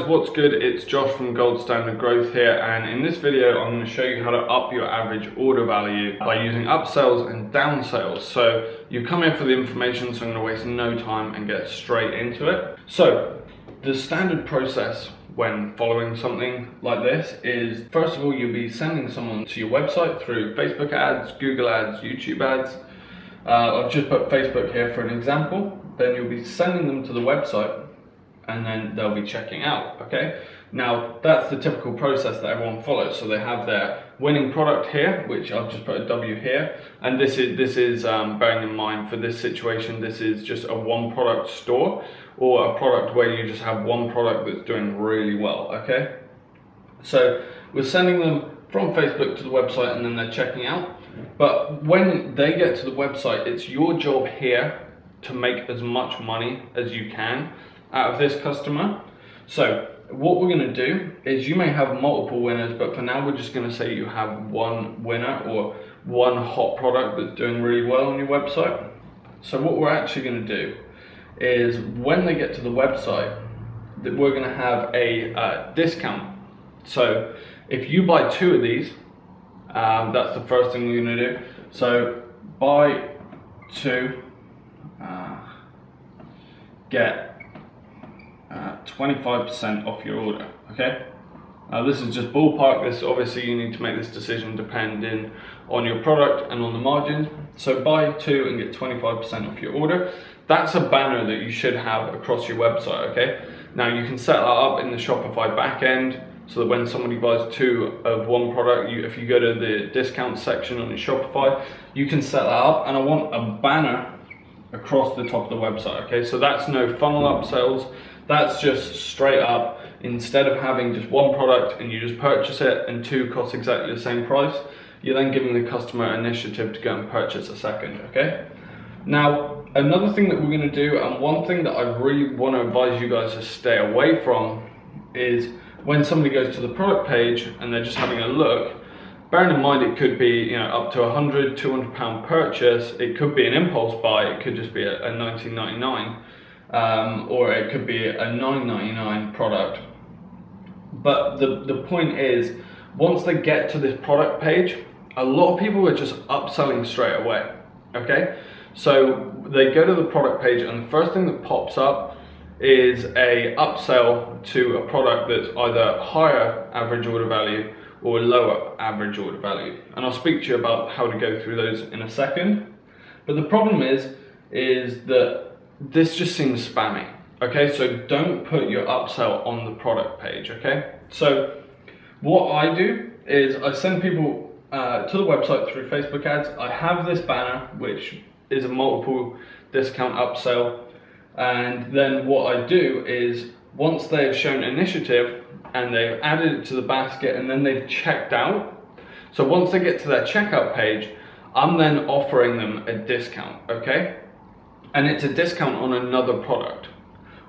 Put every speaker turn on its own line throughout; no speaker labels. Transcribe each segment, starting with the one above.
what's good? It's Josh from Gold Standard Growth here, and in this video I'm going to show you how to up your average order value by using upsells and downsales. So you've come here for the information, so I'm going to waste no time and get straight into it. So the standard process when following something like this is, first of all, you'll be sending someone to your website through Facebook ads, Google ads, YouTube ads. I've just put Facebook here for an example. Then you'll be sending them to the website, and then they'll be checking out, okay? Now, that's the typical process that everyone follows. So they have their winning product here, which I've just put a W here. And this is bearing in mind for this situation, this is just a one product store or a product where you just have one product that's doing really well, okay? So we're sending them from Facebook to the website and then they're checking out. But when they get to the website, it's your job here to make as much money as you can out of this customer. So what we're going to do is, you may have multiple winners, but for now we're just going to say you have one winner or one hot product that's doing really well on your website. So what we're actually going to do is, when they get to the website, that we're going to have a discount. So if you buy two of these, that's the first thing we're going to do. So buy two, get 25% off your order, okay? Now this is just ballpark. This, obviously you need to make this decision depending on your product and on the margins. So buy two and get 25% off your order. That's a banner that you should have across your website, okay? Now you can set that up in the Shopify backend, so that when somebody buys two of one product, if you go to the discount section on your Shopify, you can set that up. And I want a banner across the top of the website, okay? So that's no funnel upsells. That's just straight up, instead of having just one product and you just purchase it and two cost exactly the same price, you're then giving the customer initiative to go and purchase a second, okay? Now, another thing that we're gonna do, and one thing that I really wanna advise you guys to stay away from, is when somebody goes to the product page and they're just having a look, bearing in mind it could be, up to £100, £200 purchase. It could be an impulse buy. It could just be a $19.99. Or it could be a $9.99 product. But the point is, once they get to this product page, a lot of people are just upselling straight away, okay? So they go to the product page and the first thing that pops up is a upsell to a product that's either higher average order value or lower average order value. And I'll speak to you about how to go through those in a second. But the problem is that this just seems spammy, okay? So don't put your upsell on the product page, okay? So what I do is I send people to the website through Facebook ads. I have this banner, which is a multiple discount upsell. And then what I do is, once they've shown initiative and they've added it to the basket and then they've checked out, so once they get to their checkout page, I'm then offering them a discount, okay? And it's a discount on another product.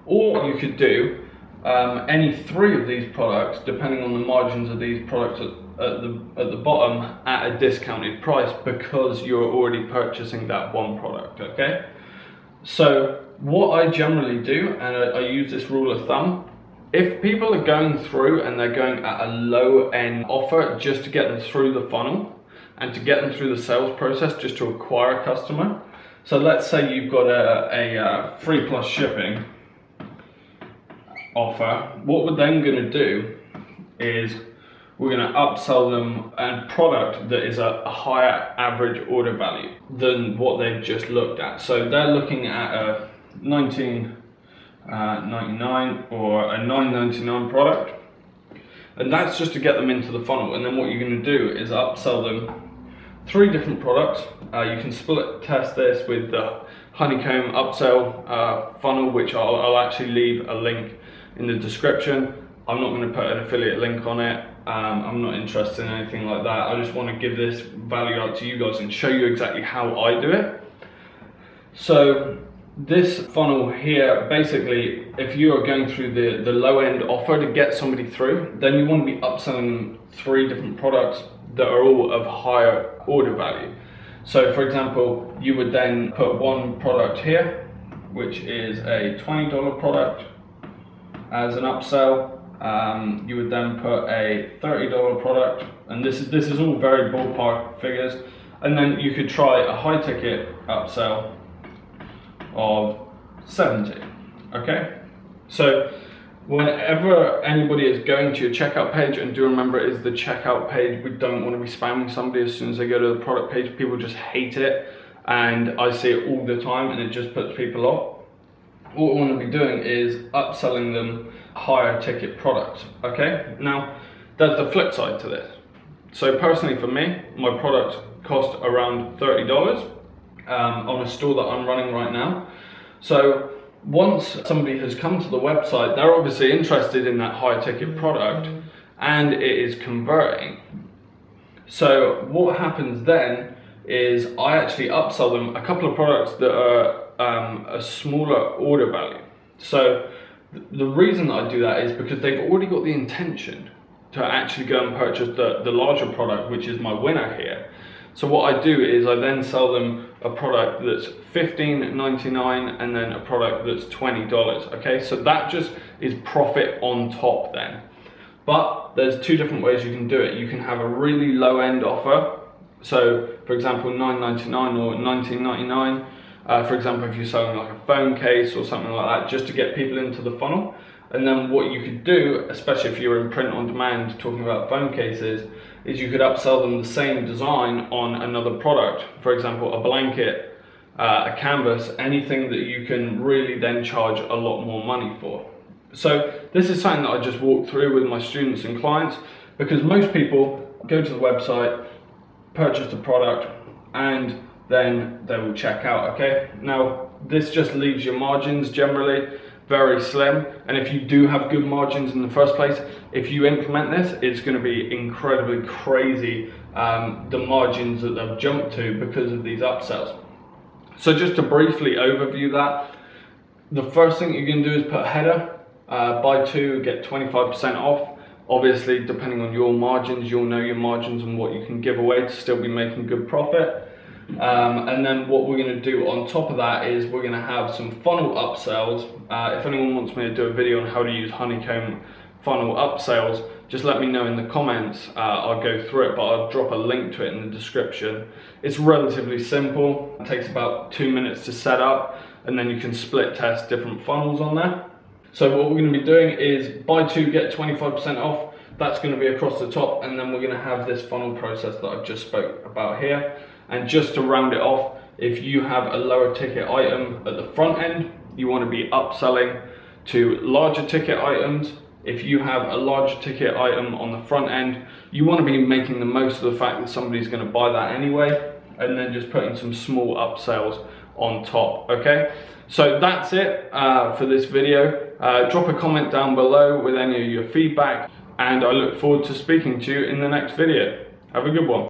Or you could do any three of these products, depending on the margins of these products at the bottom, at a discounted price, because you're already purchasing that one product, okay? So what I generally do, and I use this rule of thumb, if people are going through and they're going at a low end offer just to get them through the funnel and to get them through the sales process, just to acquire a customer. So let's say you've got a free plus shipping offer. What we're then going to do is we're going to upsell them a product that is a higher average order value than what they've just looked at. So they're looking at a $19.99 or a $9.99 product, and that's just to get them into the funnel. And then what you're going to do is upsell them three different products. You can split test this with the honeycomb upsell funnel, which I'll actually leave a link in the description. I'm not going to put an affiliate link on it. I'm not interested in anything like that. I just want to give this value out to you guys and show you exactly how I do it. So this funnel here, basically, if you are going through the low end offer to get somebody through, then you want to be upselling three different products that are all of higher order value. So for example, you would then put one product here, which is a $20 product, as an upsell, You would then put a $30 product, and this is all very ballpark figures, and then you could try a high ticket upsell of 70. Okay, so whenever anybody is going to your checkout page, and do remember it is the checkout page, we don't want to be spamming somebody as soon as they go to the product page. People just hate it, and I see it all the time, and it just puts people off. What we want to be doing is upselling them higher ticket products. Okay, now there's the flip side to this. So personally for me, my product cost around $30 on a store that I'm running right now. So once somebody has come to the website, they're obviously interested in that high ticket product, and it is converting. So what happens then is I actually upsell them a couple of products that are a smaller order value. So the reason that I do that is because they've already got the intention to actually go and purchase the larger product, which is my winner here. So what I do is I then sell them a product that's $15.99 and then a product that's $20. Okay, so that just is profit on top then. But there's two different ways you can do it. You can have a really low end offer. So for example, $9.99 or $19.99. For example, if you're selling like a phone case or something like that, just to get people into the funnel. And then what you could do, especially if you're in print on demand talking about phone cases, is you could upsell them the same design on another product. For example, a blanket, a canvas, anything that you can really then charge a lot more money for. So this is something that I just walk through with my students and clients, because most people go to the website, purchase the product, and then they will check out. Okay, now this just leaves your margins generally very slim, and if you do have good margins in the first place, if you implement this, it's going to be incredibly crazy, the margins that they've jumped to because of these upsells. So just to briefly overview that, the first thing you're going to do is put a header, buy two, get 25% off. Obviously, depending on your margins, you'll know your margins and what you can give away to still be making good profit. And then what we're going to do on top of that is we're going to have some funnel upsells. If anyone wants me to do a video on how to use honeycomb funnel upsells, just let me know in the comments. I'll go through it, but I'll drop a link to it in the description. It's relatively simple. It takes about 2 minutes to set up, and then you can split test different funnels on there. So what we're going to be doing is buy two, get 25% off. That's going to be across the top, and then we're going to have this funnel process that I've just spoke about here. And just to round it off, if you have a lower ticket item at the front end, you want to be upselling to larger ticket items. If you have a larger ticket item on the front end, you want to be making the most of the fact that somebody's going to buy that anyway, and then just putting some small upsells on top. Okay, so that's it for this video. Drop a comment down below with any of your feedback, and I look forward to speaking to you in the next video. Have a good one.